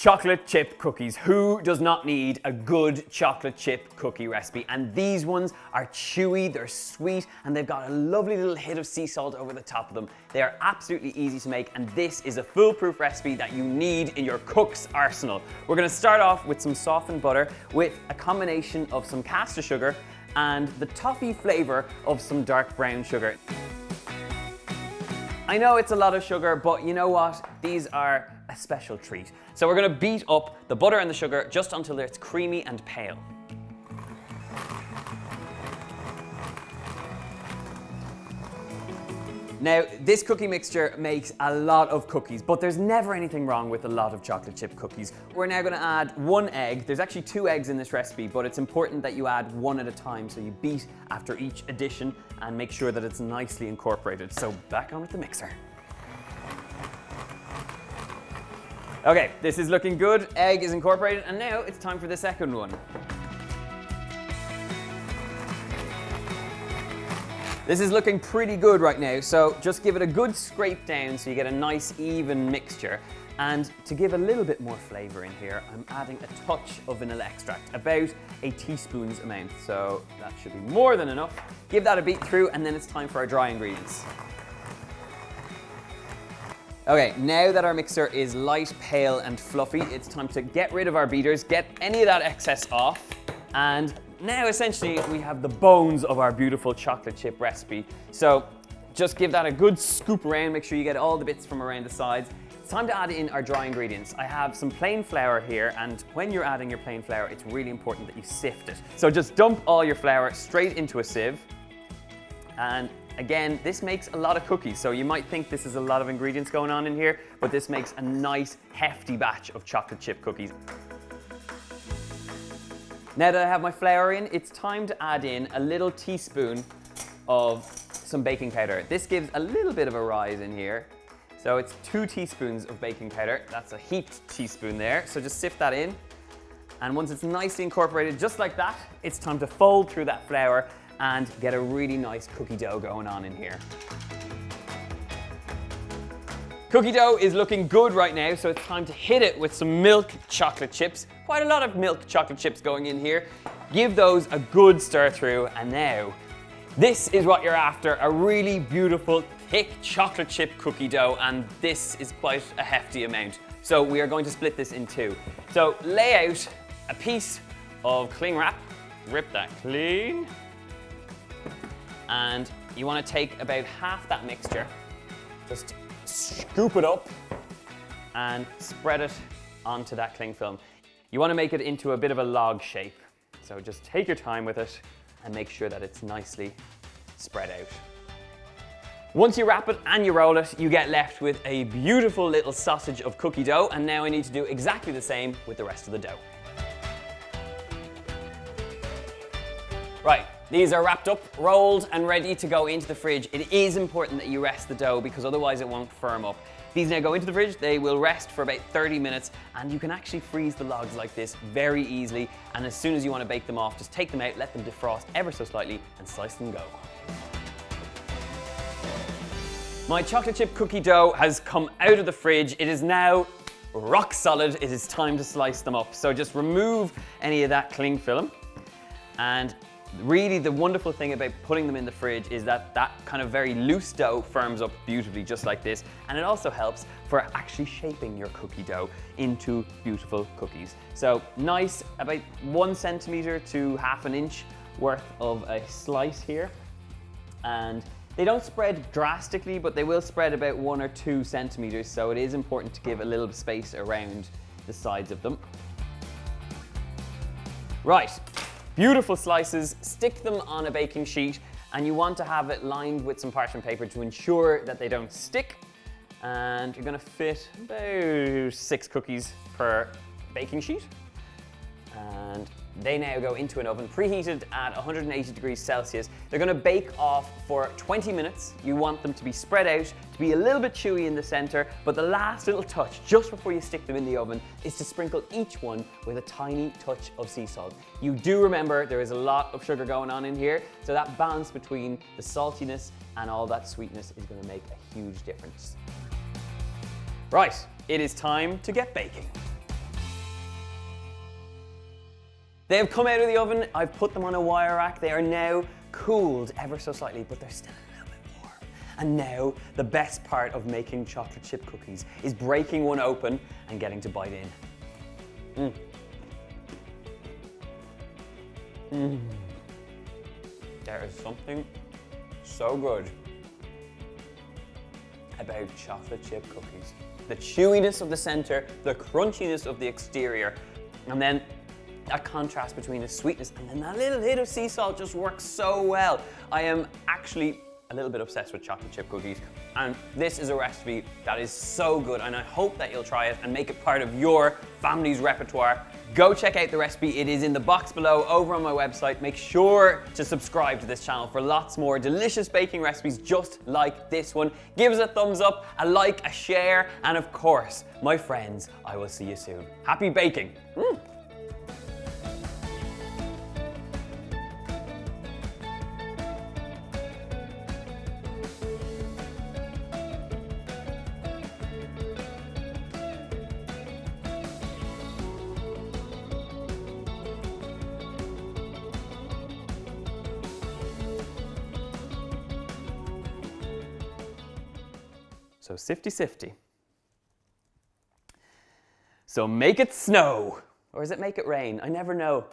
Chocolate chip cookies. Who does not need a good chocolate chip cookie recipe? And these ones are chewy, they're sweet, and they've got a lovely little hit of sea salt over the top of them. They are absolutely easy to make, and this is a foolproof recipe that you need in your cook's arsenal. We're gonna start off with some softened butter with a combination of some caster sugar and the toffee flavor of some dark brown sugar. I know it's a lot of sugar, but you know what? These are a special treat. So we're gonna beat up the butter and the sugar just until it's creamy and pale. Now, this cookie mixture makes a lot of cookies, but there's never anything wrong with a lot of chocolate chip cookies. We're now gonna add 1 egg. There's actually 2 eggs in this recipe, but it's important that you add 1 at a time, so you beat after each addition and make sure that it's nicely incorporated. So back on with the mixer. Okay, this is looking good. Egg is incorporated, and now it's time for the second one. This is looking pretty good right now, so just give it a good scrape down so you get a nice even mixture. And to give a little bit more flavor in here, I'm adding a touch of vanilla extract, about a teaspoon's amount. So that should be more than enough. Give that a beat through, and then it's time for our dry ingredients. Okay, now that our mixer is light, pale, and fluffy, it's time to get rid of our beaters, get any of that excess off, and now essentially we have the bones of our beautiful chocolate chip recipe. So just give that a good scoop around, make sure you get all the bits from around the sides. It's time to add in our dry ingredients. I have some plain flour here, and when you're adding your plain flour, it's really important that you sift it. So just dump all your flour straight into a sieve. And again, this makes a lot of cookies, so you might think this is a lot of ingredients going on in here, but this makes a nice, hefty batch of chocolate chip cookies. Now that I have my flour in, it's time to add in a little teaspoon of some baking powder. This gives a little bit of a rise in here. So it's 2 teaspoons of baking powder. That's a heaped teaspoon there. So just sift that in. And once it's nicely incorporated just like that, it's time to fold through that flour and get a really nice cookie dough going on in here. Cookie dough is looking good right now, so it's time to hit it with some milk chocolate chips. Quite a lot of milk chocolate chips going in here. Give those a good stir through, and now this is what you're after, a really beautiful, thick chocolate chip cookie dough, and this is quite a hefty amount. So we are going to split this in 2. So lay out a piece of cling wrap, rip that clean, and you want to take about half that mixture, just scoop it up and spread it onto that cling film. You want to make it into a bit of a log shape. So just take your time with it and make sure that it's nicely spread out. Once you wrap it and you roll it, you get left with a beautiful little sausage of cookie dough, and now I need to do exactly the same with the rest of the dough. Right. These are wrapped up, rolled, and ready to go into the fridge. It is important that you rest the dough because otherwise it won't firm up. These now go into the fridge. They will rest for about 30 minutes, and you can actually freeze the logs like this very easily. And as soon as you want to bake them off, just take them out, let them defrost ever so slightly, and slice them go. My chocolate chip cookie dough has come out of the fridge. It is now rock solid. It is time to slice them up. So just remove any of that cling film, and really the wonderful thing about putting them in the fridge is that that kind of very loose dough firms up beautifully just like this, and it also helps for actually shaping your cookie dough into beautiful cookies. So nice, about 1 centimeter to half an inch worth of a slice here, and they don't spread drastically, but they will spread about 1 or 2 centimeters, so it is important to give a little space around the sides of them. Right. Beautiful slices, stick them on a baking sheet, and you want to have it lined with some parchment paper to ensure that they don't stick. And you're gonna fit about 6 cookies per baking sheet. And they now go into an oven preheated at 180 degrees Celsius. They're gonna bake off for 20 minutes. You want them to be spread out, to be a little bit chewy in the center, but the last little touch, just before you stick them in the oven, is to sprinkle each one with a tiny touch of sea salt. You do remember there is a lot of sugar going on in here, so that balance between the saltiness and all that sweetness is gonna make a huge difference. Right, it is time to get baking. They have come out of the oven. I've put them on a wire rack. They are now cooled ever so slightly, but they're still a little bit warm. And now the best part of making chocolate chip cookies is breaking one open and getting to bite in. There is something so good about chocolate chip cookies. The chewiness of the center, the crunchiness of the exterior, and then that contrast between the sweetness and then that little hit of sea salt just works so well. I am actually a little bit obsessed with chocolate chip cookies, and this is a recipe that is so good, and I hope that you'll try it and make it part of your family's repertoire. Go check out the recipe. It is in the box below over on my website. Make sure to subscribe to this channel for lots more delicious baking recipes just like this one. Give us a thumbs up, a like, a share, and of course, my friends, I will see you soon. Happy baking. So sifty-sifty. So make it snow, or is it make it rain? I never know.